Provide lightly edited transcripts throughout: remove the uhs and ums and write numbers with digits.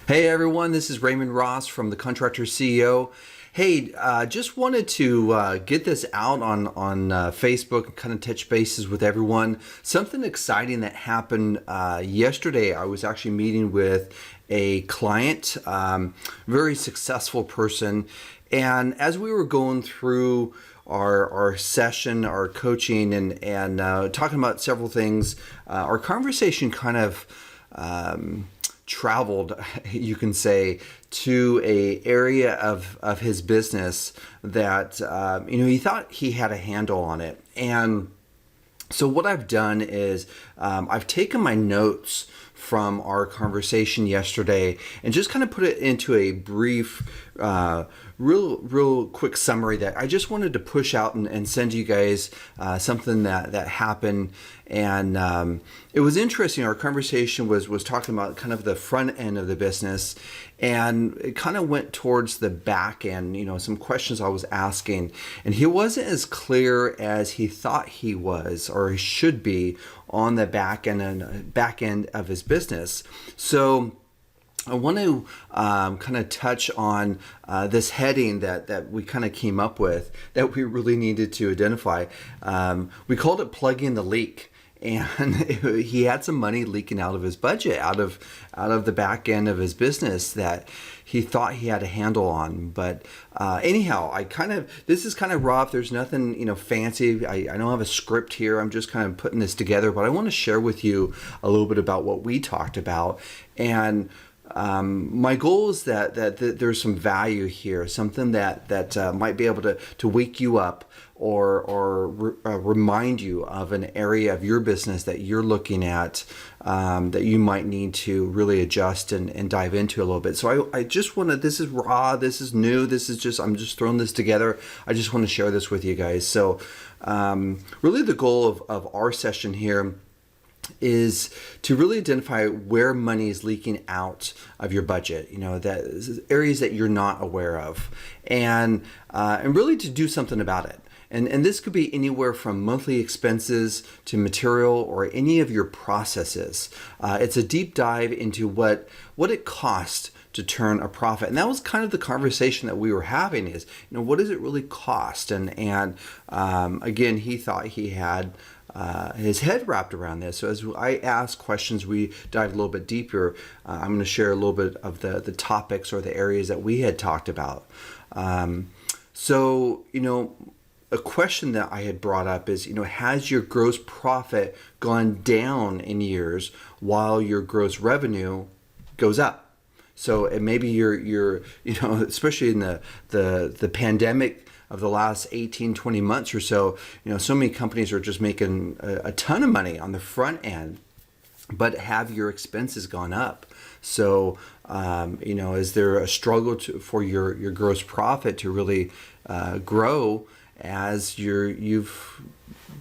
Hey everyone, this is Raymond Ross from the Contractors CEO. Hey, just wanted to get this out on Facebook and kind of touch bases with everyone. Something exciting that happened yesterday. I was actually meeting with a client, very successful person, and as we were going through our session, our coaching, and talking about several things, our conversation kind of traveled, you can say, to a area of his business that he thought he had a handle on it. And so what I've done is I've taken my notes from our conversation yesterday and just kind of put it into a brief, real quick summary that I just wanted to push out and send you guys something that happened. And it was interesting. Our conversation was talking about kind of the front end of the business, and it kind of went towards the back end, some questions I was asking, and he wasn't as clear as he thought he was or he should be on the back end of his business. So I want to kind of touch on this heading that we kind of came up with that we really needed to identify. We called it plugging the leak. And he had some money leaking out of his budget, out of the back end of his business that he thought he had a handle on. But anyhow, this is kind of rough. There's nothing fancy. I don't have a script here. I'm just kind of putting this together. But I want to share with you a little bit about what we talked about. And my goal is that there's some value here, something that might be able to wake you up or remind you of an area of your business that you're looking at that you might need to really adjust and dive into a little bit. So I just want to, this is raw, this is new, I'm just throwing this together. I just want to share this with you guys. So really the goal of our session here is to really identify where money is leaking out of your budget, that areas that you're not aware of, and really to do something about it. And this could be anywhere from monthly expenses to material or any of your processes. It's a deep dive into what it costs to turn a profit. And that was kind of the conversation that we were having is, what does it really cost? And again, he thought he had his head wrapped around this. So as I ask questions, we dive a little bit deeper. I'm going to share a little bit of the topics or the areas that we had talked about. So a question that I had brought up is, has your gross profit gone down in years while your gross revenue goes up? So and maybe you're especially in the pandemic of the last 18, 20 months or so, so many companies are just making a ton of money on the front end, but have your expenses gone up? So, is there a struggle for your gross profit to really grow as you've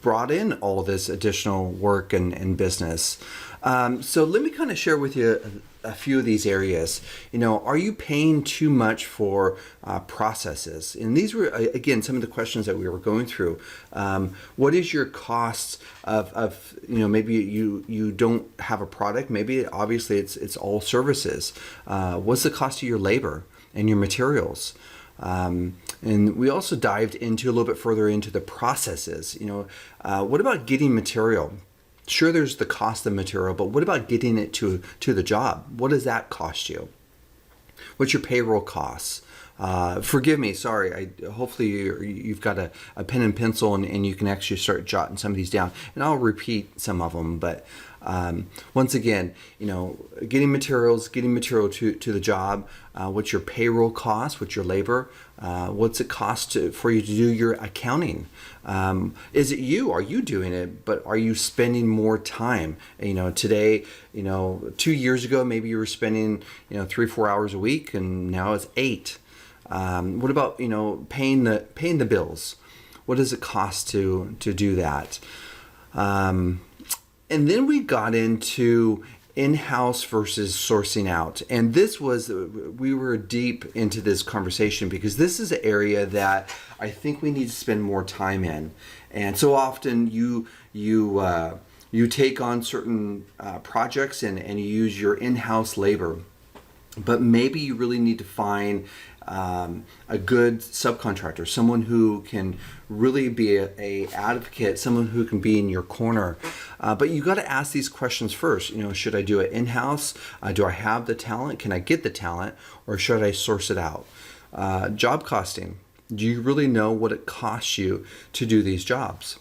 brought in all this additional work and business? So let me kind of share with you a few of these areas. Are you paying too much for processes? And these were, again, some of the questions that we were going through. What is your cost of maybe you don't have a product, maybe obviously it's all services. What's the cost of your labor and your materials? And we also dived into a little bit further into the processes. What about getting material? Sure, there's the cost of material, but what about getting it to the job? What does that cost you? What's your payroll costs? Forgive me, sorry. Hopefully you've got a pen and pencil and you can actually start jotting some of these down. And I'll repeat some of them, but once again, getting material to the job. What's your payroll cost? What's your labor? What's it cost for you to do your accounting? Is it you? Are you doing it? But are you spending more time? Today, 2 years ago, maybe you were spending 3-4 hours a week, and now it's 8. What about paying the bills? What does it cost to do that? And then we got into in-house versus sourcing out. And we were deep into this conversation because this is an area that I think we need to spend more time in. And so often you take on certain projects and you use your in-house labor. But maybe you really need to find a good subcontractor, someone who can really be a advocate, someone who can be in your corner. But you got to ask these questions first. Should I do it in-house? Do I have the talent? Can I get the talent? Or should I source it out? Job costing. Do you really know what it costs you to do these jobs?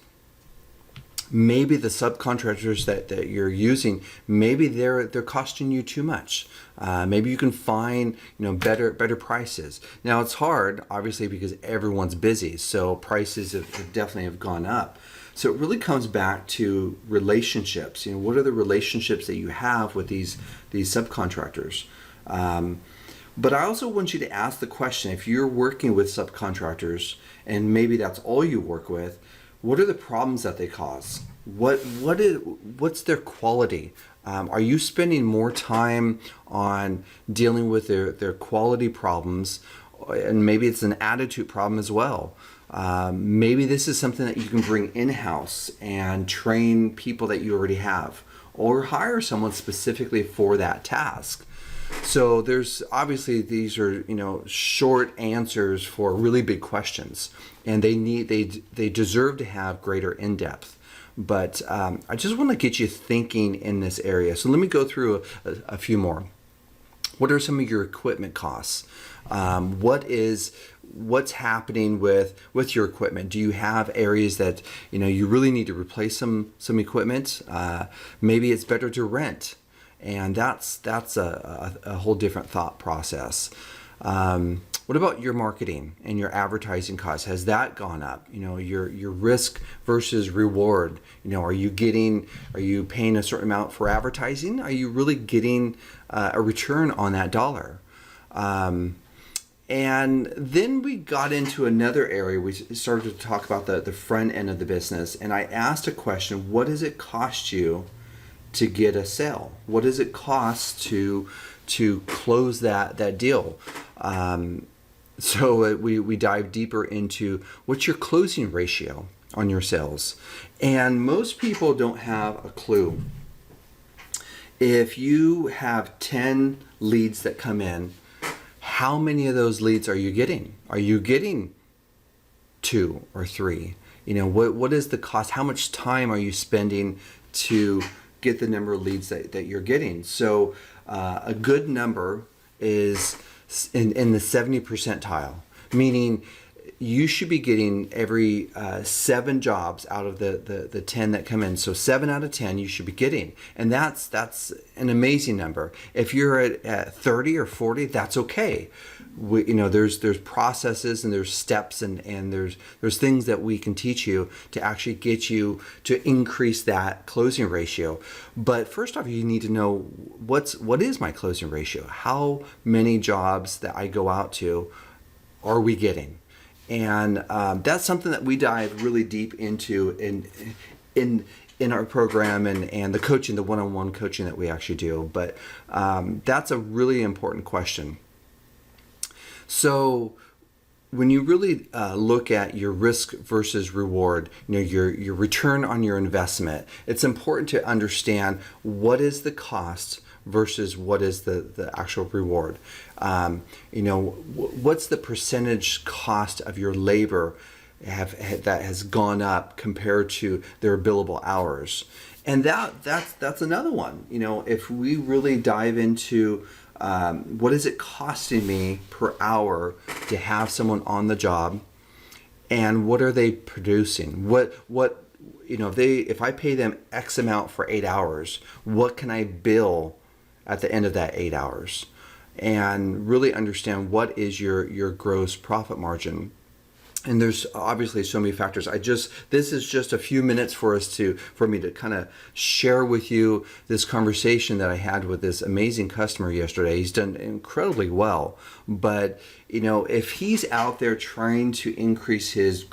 Maybe the subcontractors that you're using, maybe they're costing you too much. Maybe you can find better prices. Now it's hard, obviously, because everyone's busy, so prices have definitely gone up. So it really comes back to relationships. What are the relationships that you have with these subcontractors? But I also want you to ask the question: if you're working with subcontractors, and maybe that's all you work with, what are the problems that they cause? What's their quality? Are you spending more time on dealing with their quality problems? And maybe it's an attitude problem as well. Maybe this is something that you can bring in-house and train people that you already have, or hire someone specifically for that task. So there's obviously, these are short answers for really big questions, and they deserve to have greater in-depth. But I just want to get you thinking in this area. So let me go through a few more. What are some of your equipment costs? What's happening with your equipment? Do you have areas that you really need to replace some equipment? Maybe it's better to rent. And that's a whole different thought process. What about your marketing and your advertising costs? Has that gone up? Your risk versus reward. Are you paying a certain amount for advertising? Are you really getting a return on that dollar? And then we got into another area. We started to talk about the front end of the business, and I asked a question: what does it cost you to get a sale? What does it cost to close that deal? So we dive deeper into what's your closing ratio on your sales. And most people don't have a clue. If you have 10 leads that come in, how many of those leads are you getting? Are you getting 2 or 3? What is the cost? How much time are you spending to get the number of leads that you're getting? So a good number is in the 70 percentile, meaning you should be getting every 7 jobs out of the 10 that come in. So 7 out of 10 you should be getting, and that's an amazing number. If you're at 30 or 40, that's okay. There's processes and there's steps and there's things that we can teach you to actually get you to increase that closing ratio. But first off, you need to know what is my closing ratio? How many jobs that I go out to are we getting? And that's something that we dive really deep into in our program and the coaching, the one-on-one coaching that we actually do. But that's a really important question. So when you really look at your risk versus reward, your return on your investment, it's important to understand what is the cost versus what is the actual reward. What's the percentage cost of your labor that has gone up compared to their billable hours? And that's another one. If we really dive into what is it costing me per hour to have someone on the job, and what are they producing? If I pay them X amount for 8 hours, what can I bill at the end of that 8 hours? And really understand what is your gross profit margin. And there's obviously so many factors. This is just a few minutes for me to kind of share with you this conversation that I had with this amazing customer yesterday. He's done incredibly well, but if he's out there trying to increase his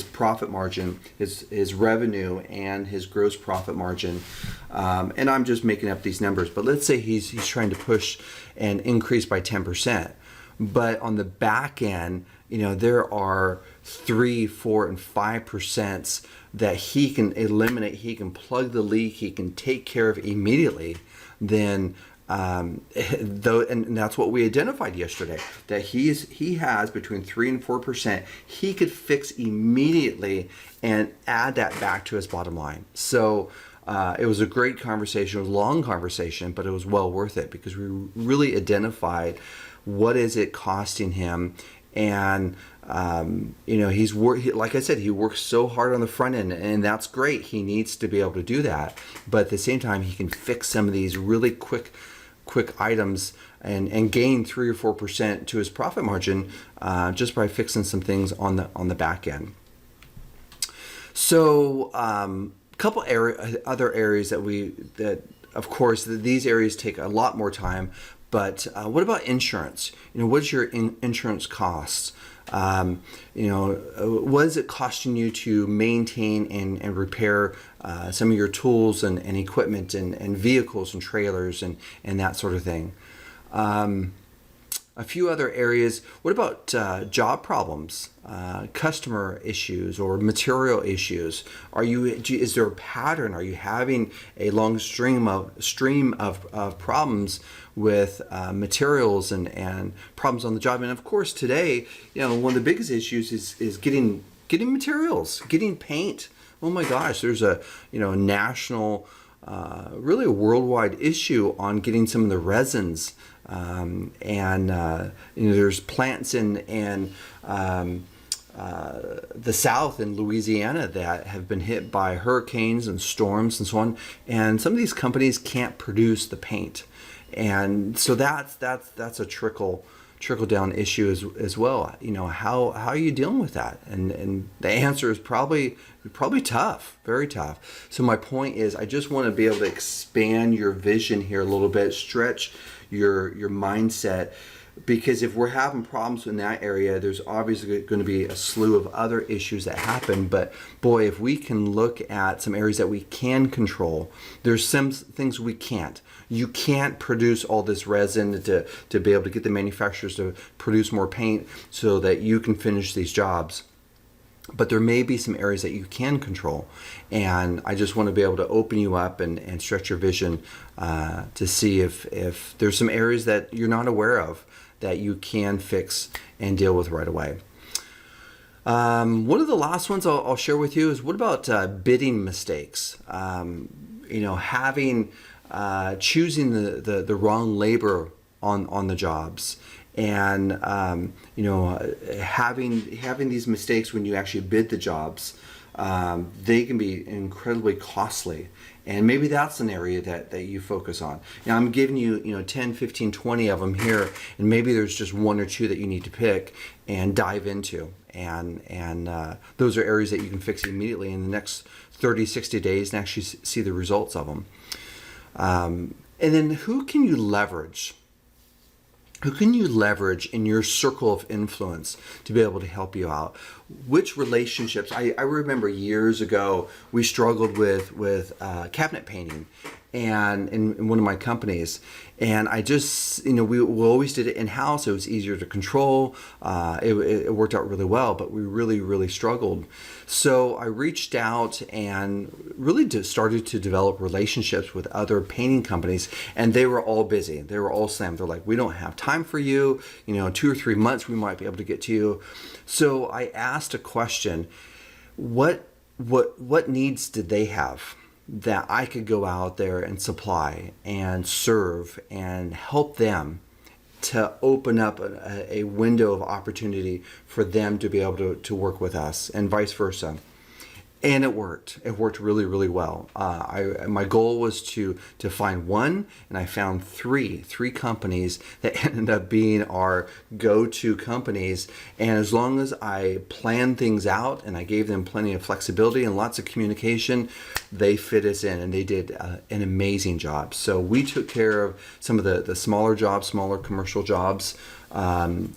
profit margin, his revenue and his gross profit margin, and I'm just making up these numbers, but let's say he's trying to push and increase by 10%, but on the back end, there are 3, 4, and 5% that he can eliminate. He can plug the leak. He can take care of immediately. Then though, and that's what we identified yesterday, that he has between 3 and 4% he could fix immediately and add that back to his bottom line. So it was a great conversation. It was a long conversation, but it was well worth it because we really identified what is it costing him. And like I said, he works so hard on the front end, and that's great. He needs to be able to do that, but at the same time, he can fix some of these really quick items and gain 3 or 4% to his profit margin just by fixing some things on the back end. So couple other areas that of course these areas take a lot more time, but what about insurance? What's your insurance costs? What is it costing you to maintain and repair some of your tools and equipment and vehicles and trailers and that sort of thing? A few other areas. What about job problems, customer issues, or material issues? Is there a pattern? Are you having a long stream of problems with materials and problems on the job? And of course, today, one of the biggest issues is getting materials, getting paint. Oh my gosh, there's a national, really a worldwide issue on getting some of the resins. There's plants in the South in Louisiana that have been hit by hurricanes and storms and so on, and some of these companies can't produce the paint, and so that's a trickle down issue as well. How are you dealing with that? And the answer is probably tough, very tough. So my point is, I just want to be able to expand your vision here a little bit, stretch your mindset, because if we're having problems in that area, there's obviously going to be a slew of other issues that happen. But boy, if we can look at some areas that we can control, there's some things we can't. You can't produce all this resin to be able to get the manufacturers to produce more paint so that you can finish these jobs. But there may be some areas that you can control, and I just want to be able to open you up and stretch your vision to see if there's some areas that you're not aware of that you can fix and deal with right away. One of the last ones I'll share with you is, what about bidding mistakes? Having choosing the wrong labor on the jobs. And having these mistakes when you actually bid the jobs, they can be incredibly costly. And maybe that's an area that you focus on. Now, I'm giving you 10, 15, 20 of them here, and maybe there's just one or two that you need to pick and dive into. And those are areas that you can fix immediately in the next 30, 60 days and actually see the results of them. And then who can you leverage? Who can you leverage in your circle of influence to be able to help you out? Which relationships? I remember years ago we struggled with cabinet painting, and in one of my companies, and I just we always did it in house. It was easier to control. It worked out really well, but we really struggled. So I reached out and really started to develop relationships with other painting companies, and they were all busy. They were all slammed. They're like, we don't have time for you. 2 or 3 months we might be able to get to you. So I asked a question: what needs did they have that I could go out there and supply and serve and help them to open up a window of opportunity for them to be able to work with us, and vice versa. And it worked. It worked really well. My goal was to find one, and I found three companies that ended up being our go-to companies. And as long as I planned things out and I gave them plenty of flexibility and lots of communication, they fit us in, and they did an amazing job. So we took care of some of the smaller jobs, smaller commercial jobs, and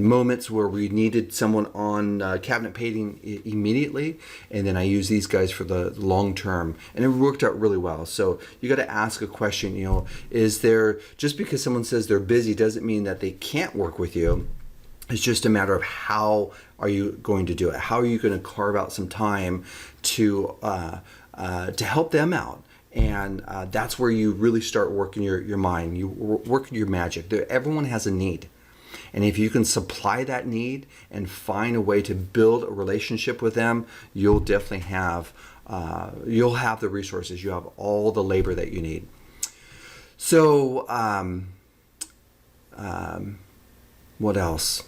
moments where we needed someone on cabinet painting immediately, and then I use these guys for the long term, and it worked out really well. So you got to ask a question, is there, just because someone says they're busy doesn't mean that they can't work with you. It's just a matter of how are you going to do it? How are you going to carve out some time to help them out And that's where you really start working your mind. You working your magic. Everyone has a need. And if you can supply that need and find a way to build a relationship with them, you'll definitely have the resources. You have all the labor that you need. So, what else?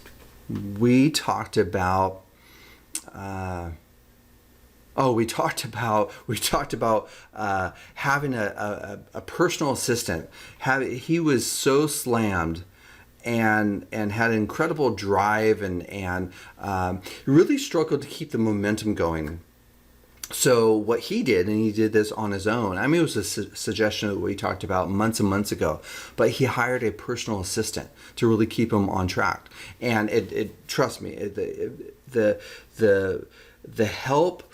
We talked about. We talked about having a personal assistant. He was so slammed and had an incredible drive and really struggled to keep the momentum going. So what he did, and he did this on his own. I mean, it was a suggestion that we talked about months and months ago, but he hired a personal assistant to really keep him on track. And it trust me, the help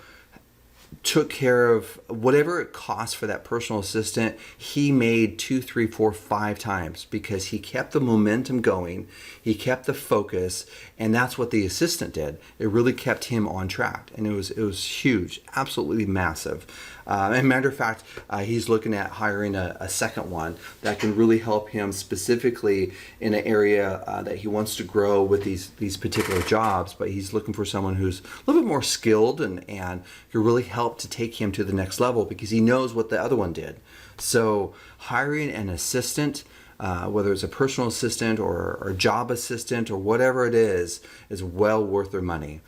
took care of whatever it cost for that personal assistant. He made 2, 3, 4, 5 times because he kept the momentum going. He kept the focus, and that's what the assistant did. It really kept him on track, and it was huge, absolutely massive. And matter of fact, he's looking at hiring a second one that can really help him specifically in an area that he wants to grow with these particular jobs. But he's looking for someone who's a little bit more skilled and can really help to take him to the next level because he knows what the other one did. So hiring an assistant, whether it's a personal assistant or a job assistant or whatever it is well worth their money.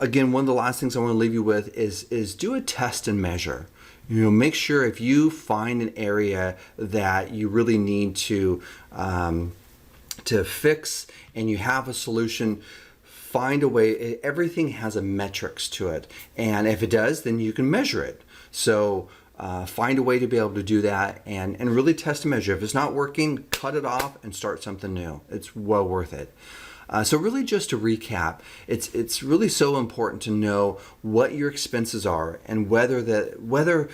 Again, one of the last things I want to leave you with is do a test and measure. Make sure if you find an area that you really need to fix and you have a solution, find a way. Everything has a metrics to it, and if it does, then you can measure it. So find a way to be able to do that and really test and measure. If it's not working, cut it off and start something new. It's well worth it. So really, just to recap, it's really so important to know what your expenses are and whether they're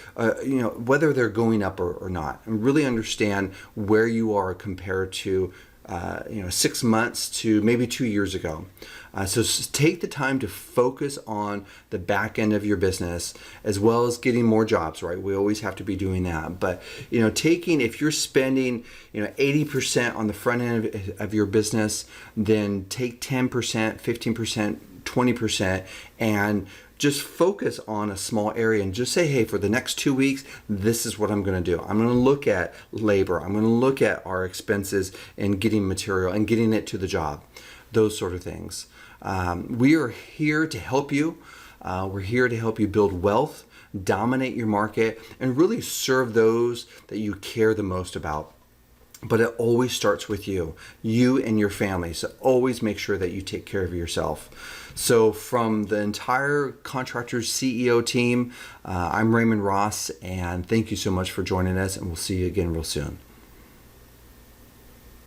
going up or not, and really understand where you are compared to 6 months to maybe 2 years ago. So take the time to focus on the back end of your business as well as getting more jobs, right? We always have to be doing that. But, if you're spending, 80% on the front end of your business, then take 10%, 15%, 20% and just focus on a small area and just say, hey, for the next 2 weeks, this is what I'm going to do. I'm going to look at labor. I'm going to look at our expenses and getting material and getting it to the job, those sort of things. We are here to help you. We're here to help you build wealth, dominate your market, and really serve those that you care the most about. But it always starts with you and your family. So always make sure that you take care of yourself. So from the entire Contractors CEO team, I'm Raymond Ross, and thank you so much for joining us, and we'll see you again real soon.